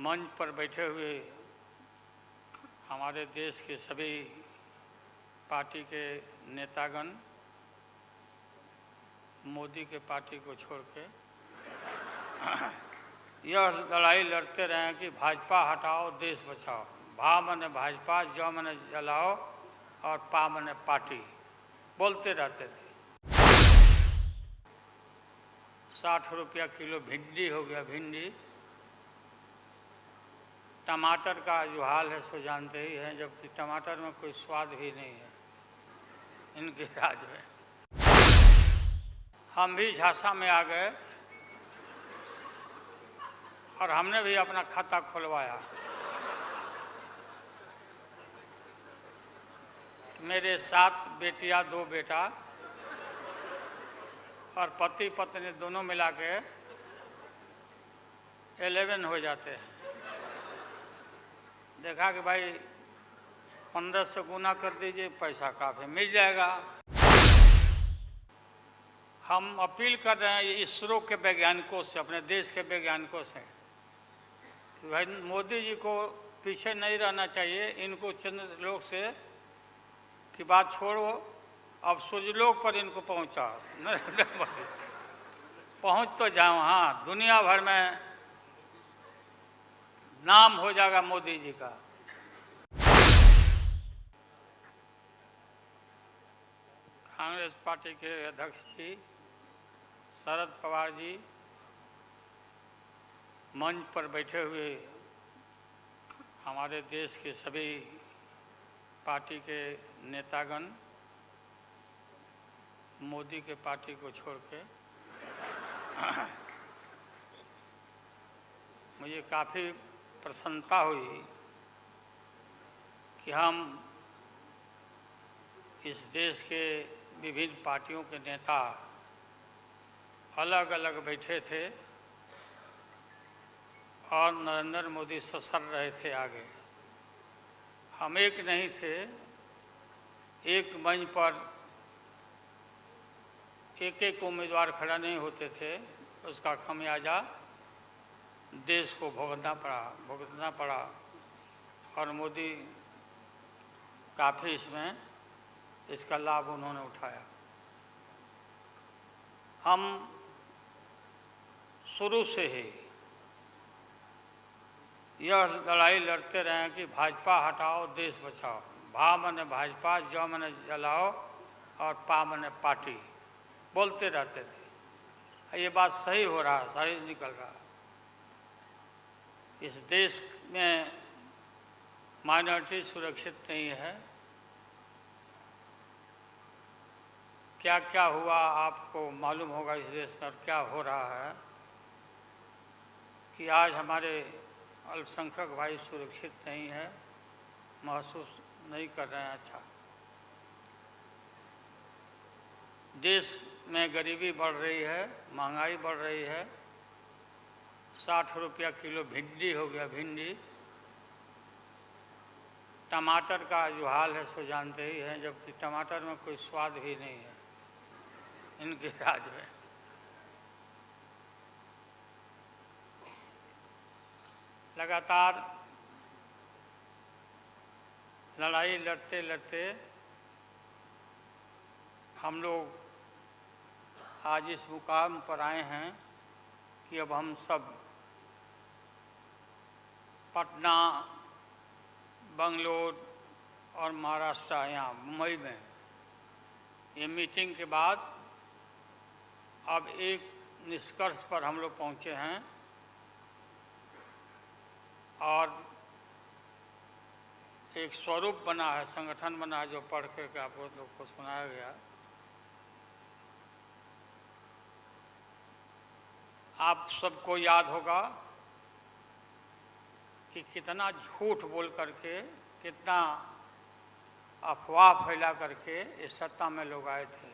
मंच पर बैठे हुए हमारे देश के सभी पार्टी के नेतागण मोदी के पार्टी को छोड़ के यह लड़ाई लड़ते रहे कि भाजपा हटाओ देश बचाओ। भा मने भाजपा, ज मने जलाओ और पा मने पार्टी बोलते रहते थे। 60 रुपया किलो भिंडी हो गया। भिंडी, टमाटर का जो हाल है सो जानते ही हैं, जबकि टमाटर में कोई स्वाद भी नहीं है इनके राज में। हम भी झांसा में आ गए और हमने भी अपना खाता खुलवाया। मेरे 7 बेटियां 2 बेटा और पति पत्नी दोनों मिला के 11 हो जाते हैं। देखा कि भाई 15 से गुना कर दीजिए, पैसा काफ़ी मिल जाएगा। हम अपील कर रहे हैं इसरो के वैज्ञानिकों से, अपने देश के वैज्ञानिकों से, कि भाई मोदी जी को पीछे नहीं रहना चाहिए। इनको चंद्रलोक से की बात छोड़ो, अब सूर्यलोक पर इनको पहुंचाओ। नरेंद्र मोदी पहुंच तो जाओ, हाँ, दुनिया भर में नाम हो जाएगा मोदी जी का। कांग्रेस पार्टी के अध्यक्ष जी शरद पवार जी मंच पर बैठे हुए हमारे देश के सभी पार्टी के नेतागण मोदी के पार्टी को छोड़ के मुझे काफ़ी प्रसन्नता हुई कि हम इस देश के विभिन्न पार्टियों के नेता अलग अलग बैठे थे और नरेंद्र मोदी ससर रहे थे आगे। हम एक नहीं थे, एक मंच पर एक एक उम्मीदवार खड़ा नहीं होते थे। उसका खमियाजा देश को भुगतना पड़ा और मोदी काफ़ी इसका लाभ उन्होंने उठाया। हम शुरू से ही यह लड़ाई लड़ते रहे कि भाजपा हटाओ देश बचाओ। भा मने भाजपा, ज मने जलाओ और पा मने पार्टी बोलते रहते थे। ये बात सही हो रहा, सही निकल रहा। इस देश में माइनॉरिटी सुरक्षित नहीं है। क्या क्या हुआ आपको मालूम होगा इस देश में, और क्या हो रहा है कि आज हमारे अल्पसंख्यक भाई सुरक्षित नहीं है, महसूस नहीं कर रहे हैं। अच्छा, देश में गरीबी बढ़ रही है, महंगाई बढ़ रही है। 60 रुपया किलो भिंडी हो गया। भिंडी, टमाटर का जो हाल है सो जानते ही हैं, जबकि टमाटर में कोई स्वाद भी नहीं है इनके राज में। लगातार लड़ाई लड़ते लड़ते हम लोग आज इस मुकाम पर आए हैं कि अब हम सब पटना, बंगलोर और महाराष्ट्र, यहाँ मुंबई में ये मीटिंग के बाद अब एक निष्कर्ष पर हम लोग पहुँचे हैं और एक स्वरूप बना है, संगठन बना है, जो पढ़ करके आप लोग को सुनाया गया। आप सबको याद होगा कि कितना झूठ बोल करके, कितना अफवाह फैला करके इस सत्ता में लोग आए थे।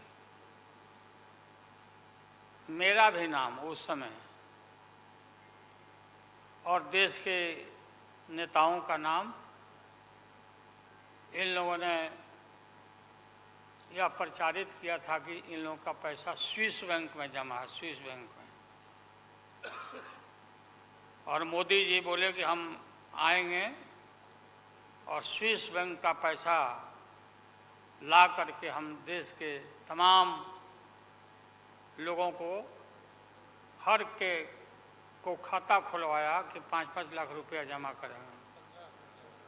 मेरा भी नाम उस समय और देश के नेताओं का नाम इन लोगों ने यह प्रचारित किया था कि इन लोगों का पैसा स्विस बैंक में जमा है, स्विस बैंक में। और मोदी जी बोले कि हम आएंगे और स्विस बैंक का पैसा ला करके हम देश के तमाम लोगों को हर के को खाता खुलवाया कि 5-5 लाख रुपया जमा करेंगे,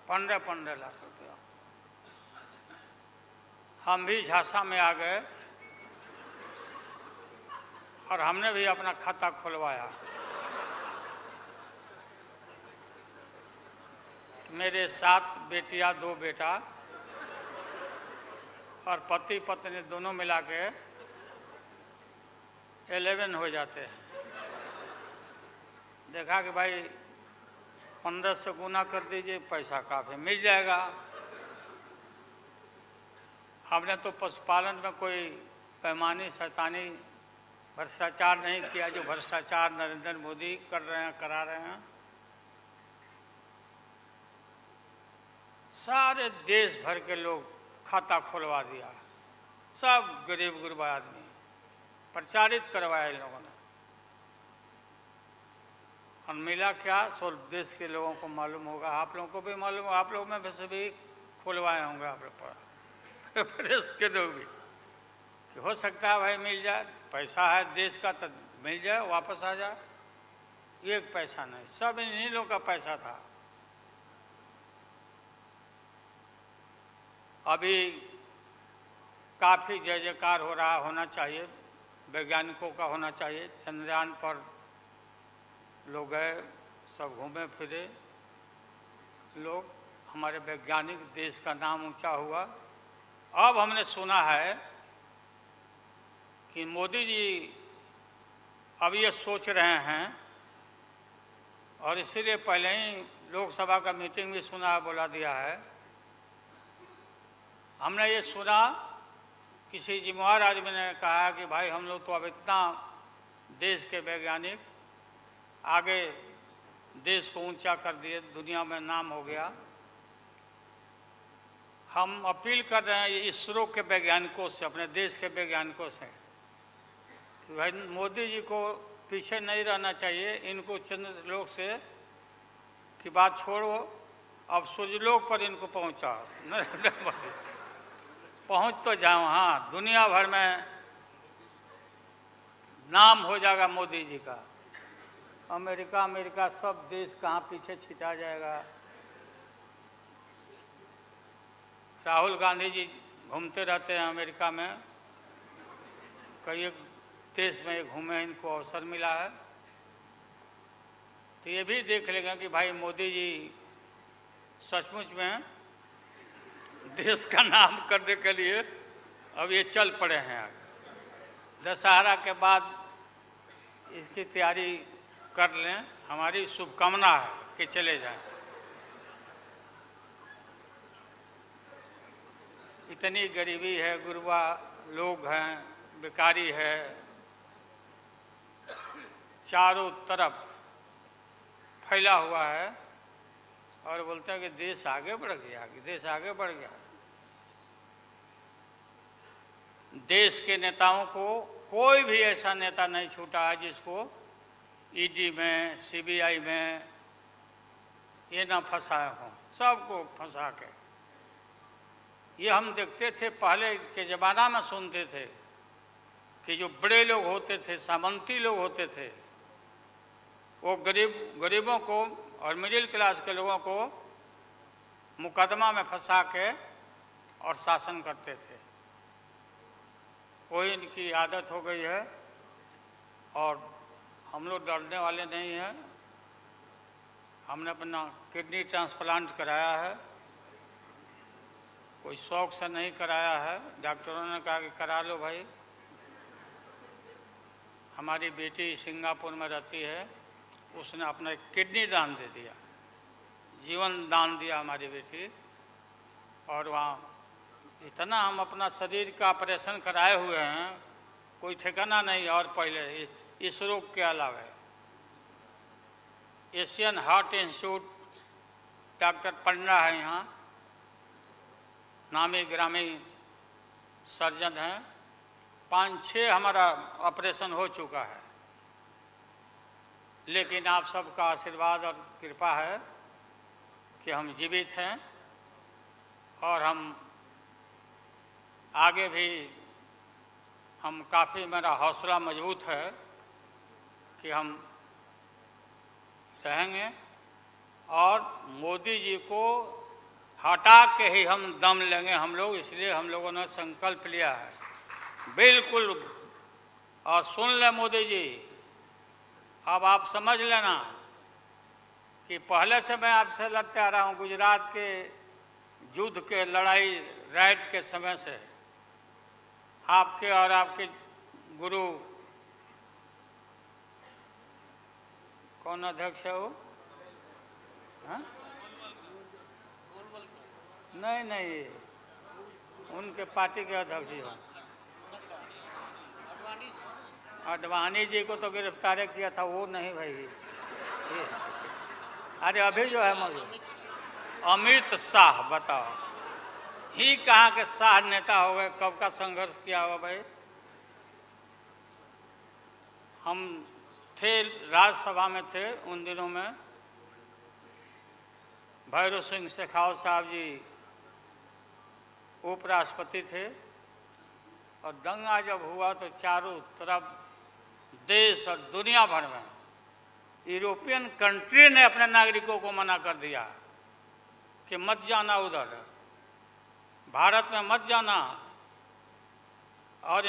15-15 लाख रुपया। हम भी झांसा में आ गए और हमने भी अपना खाता खुलवाया। मेरे 7 बेटियां 2 बेटा और पति पत्नी दोनों मिला के 11 हो जाते हैं। देखा कि भाई 15 से गुना कर दीजिए, पैसा काफ़ी मिल जाएगा। हमने तो पशुपालन में कोई पैमानी शैतानी भ्रष्टाचार नहीं किया जो भ्रष्टाचार नरेंद्र मोदी कर रहे हैं, करा रहे हैं। सारे देश भर के लोग खाता खुलवा दिया, सब गरीब गुरबा आदमी प्रचारित करवाया इन लोगों ने। और मिला क्या, सो देश के लोगों को मालूम होगा, आप लोगों को भी मालूम होगा, आप लोग में वैसे भी खुलवाए होंगे आप लोग पर, प्रेस के लोग भी, कि हो सकता है भाई मिल जाए, पैसा है देश का तो मिल जाए, वापस आ जाए। एक पैसा नहीं, सब इन्हीं लोगों का पैसा था। अभी काफ़ी जय जयकार हो रहा, होना चाहिए, वैज्ञानिकों का होना चाहिए। चंद्रयान पर लोग गए, सब घूमे फिरे लोग, हमारे वैज्ञानिक, देश का नाम ऊंचा हुआ। अब हमने सुना है कि मोदी जी अब ये सोच रहे हैं, और इसीलिए पहले ही लोकसभा का मीटिंग भी सुना, बुला दिया है। हमने ये सुना, किसी जिम्मेवार आदमी ने कहा कि भाई हम लोग तो अब इतना देश के वैज्ञानिक आगे देश को ऊंचा कर दिए, दुनिया में नाम हो गया। हम अपील कर रहे हैं इसरो के वैज्ञानिकों से, अपने देश के वैज्ञानिकों से, कि भाई मोदी जी को पीछे नहीं रहना चाहिए। इनको चंद्रलोक से की बात छोड़ो, अब सूर्यलोक पर इनको पहुंचाओ। नरेंद्र मोदी पहुंच तो जाओ, हाँ, दुनिया भर में नाम हो जाएगा मोदी जी का। अमेरिका सब देश कहाँ पीछे छिटा जाएगा। राहुल गांधी जी घूमते रहते हैं अमेरिका में, कई देश में घूमे, इनको अवसर मिला है। तो ये भी देख लेंगे कि भाई मोदी जी सचमुच में देश का नाम करने के लिए अब ये चल पड़े हैं। दशहरा के बाद इसकी तैयारी कर लें, हमारी शुभकामना है कि चले जाएं। इतनी गरीबी है, गुरबा लोग हैं, बेकारी है, चारों तरफ फैला हुआ है, और बोलते हैं कि देश आगे बढ़ गया, कि देश आगे बढ़ गया। देश के नेताओं को कोई भी ऐसा नेता नहीं छूटा है जिसको ईडी में, सीबीआई में ये ना फंसाए हों, सबको फंसा के। ये हम देखते थे पहले के ज़माना में, सुनते थे कि जो बड़े लोग होते थे, सामंती लोग होते थे, वो गरीबों को और मिडिल क्लास के लोगों को मुकदमा में फंसा के और शासन करते थे। वही इनकी आदत हो गई है, और हम लोग डरने वाले नहीं हैं। हमने अपना किडनी ट्रांसप्लांट कराया है, कोई शौक से नहीं कराया है। डॉक्टरों ने कहा कि करा लो भाई। हमारी बेटी सिंगापुर में रहती है, उसने अपना किडनी दान दे दिया, जीवन दान दिया हमारी बेटी। और वहाँ इतना हम अपना शरीर का ऑपरेशन कराए हुए हैं, कोई ठिकाना नहीं। और पहले इस रोग के अलावा एशियन हार्ट इंस्टीट्यूट, डॉक्टर पंडा है यहाँ, नामी ग्रामी सर्जन हैं, 5-6 हमारा ऑपरेशन हो चुका है। लेकिन आप सबका आशीर्वाद और कृपा है कि हम जीवित हैं और हम आगे भी हम काफ़ी, मेरा हौसला मजबूत है कि हम रहेंगे और मोदी जी को हटा के ही हम दम लेंगे हम लोग। इसलिए हम लोगों ने संकल्प लिया है बिल्कुल। और सुन ले मोदी जी, अब आप समझ लेना कि पहले से मैं आपसे लड़ते आ रहा हूँ, गुजरात के युद्ध के लड़ाई राइट के समय से आपके और आपके गुरु, कौन अध्यक्ष है वो? हाँ? नहीं, उनके पार्टी के अध्यक्ष जी हैं। अडवाणी जी को तो गिरफ्तार किया था, वो नहीं भाई। अरे अभी जो है मौजूद अमित शाह, बताओ ही कहाँ के शाह नेता हो गए? कब का संघर्ष किया हुआ भाई। हम थे राज्यसभा में थे उन दिनों में, भैरव सिंह शेखावत साहब जी उपराष्ट्रपति थे और दंगा जब हुआ तो चारों तरफ देश और दुनिया भर में यूरोपियन कंट्री ने अपने नागरिकों को मना कर दिया कि मत जाना उधर, भारत में मत जाना, और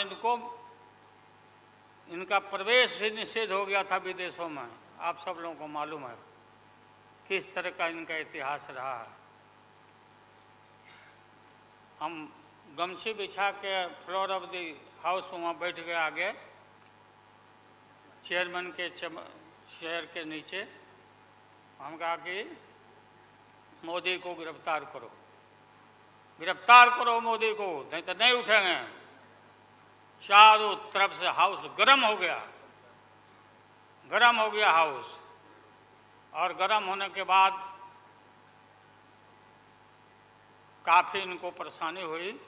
इनका प्रवेश भी निषेध हो गया था विदेशों में। आप सब लोगों को मालूम है किस तरह का इनका इतिहास रहा है। हम गमछी बिछा के फ्लोर ऑफ द हाउस में वहाँ बैठ गए आगे, चेयरमैन के चेयर के नीचे। हम कहा कि मोदी को गिरफ्तार करो, गिरफ्तार करो मोदी को, नहीं तो नहीं उठेंगे। चारों तरफ से हाउस गर्म हो गया, गर्म हो गया हाउस। और गर्म होने के बाद काफ़ी इनको परेशानी हुई।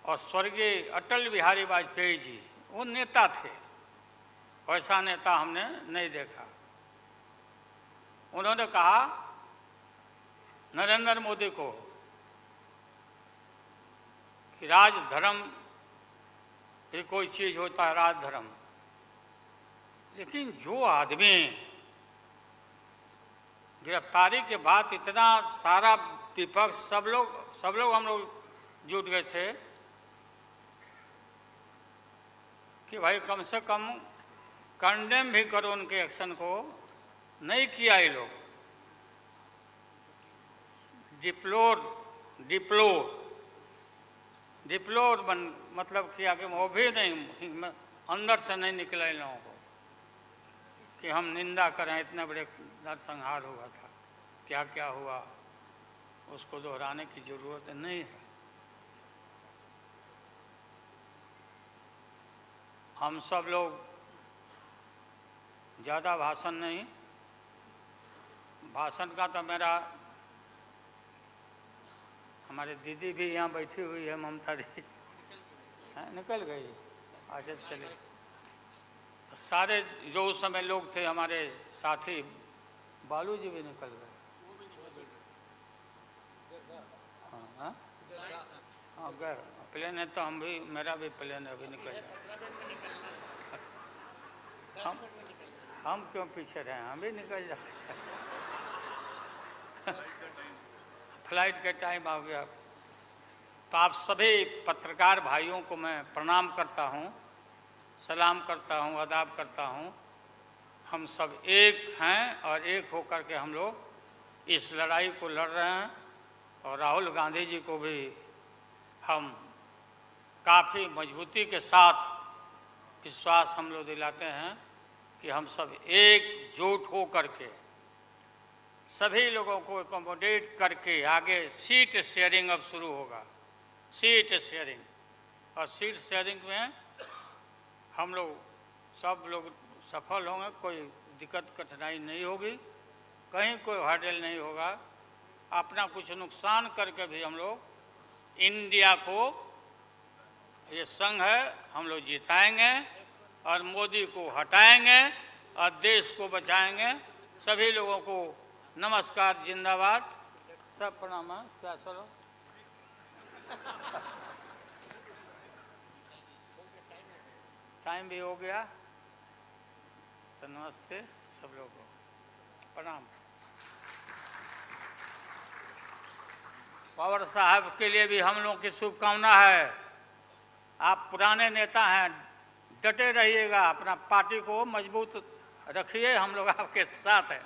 और स्वर्गीय अटल बिहारी वाजपेयी जी, वो नेता थे, वैसा नेता हमने नहीं देखा। उन्होंने कहा नरेंद्र मोदी को कि राजधर्म भी कोई चीज़ होता है, राजधर्म, लेकिन जो आदमी गिरफ्तारी के बाद इतना सारा विपक्ष, सब लोग हम लोग जुट गए थे कि भाई कम से कम कंडेम भी करो उनके एक्शन को। नहीं किया ये लोग, डिप्लोर मतलब किया कि वो भी नहीं, अंदर से नहीं निकला इन लोगों को कि हम निंदा करें, इतने बड़े नरसंहार हुआ था, क्या क्या हुआ उसको दोहराने की जरूरत नहीं है। हम सब लोग ज़्यादा भाषण नहीं, भाषण का तो मेरा, हमारे दीदी भी यहाँ बैठी हुई है, ममता दी निकल गई। अच्छा चले, तो सारे जो उस समय लोग थे हमारे साथी, बालू जी भी निकल गए। हाँ गए, प्लेन है तो हम भी, मेरा भी प्लेन अभी निकल गया। हम क्यों पीछे रहे, हम भी निकल जाते हैं। फ्लाइट का टाइम आ गया। तो आप सभी पत्रकार भाइयों को मैं प्रणाम करता हूँ, सलाम करता हूँ, आदाब करता हूँ। हम सब एक हैं और एक होकर के हम लोग इस लड़ाई को लड़ रहे हैं। और राहुल गांधी जी को भी हम काफ़ी मजबूती के साथ विश्वास हम लोग दिलाते हैं कि हम सब एकजुट हो करके सभी लोगों को एकोमोडेट करके आगे सीट शेयरिंग अब शुरू होगा, सीट शेयरिंग। और सीट शेयरिंग में हम लोग सब लोग सफल होंगे, कोई दिक्कत कठिनाई नहीं होगी, कहीं कोई हर्डल नहीं होगा। अपना कुछ नुकसान करके भी हम लोग इंडिया को, ये संघ है, हम लोग जिताएंगे और मोदी को हटाएंगे और देश को बचाएंगे। सभी लोगों को नमस्कार, जिंदाबाद, सब प्रणाम। क्या चलो टाइम भी हो गया, तो नमस्ते सब लोगों को, प्रणाम। पवार साहब के लिए भी हम लोगों की शुभकामना है। आप पुराने नेता हैं, डटे रहिएगा, अपना पार्टी को मजबूत रखिए, हम लोग आपके साथ हैं।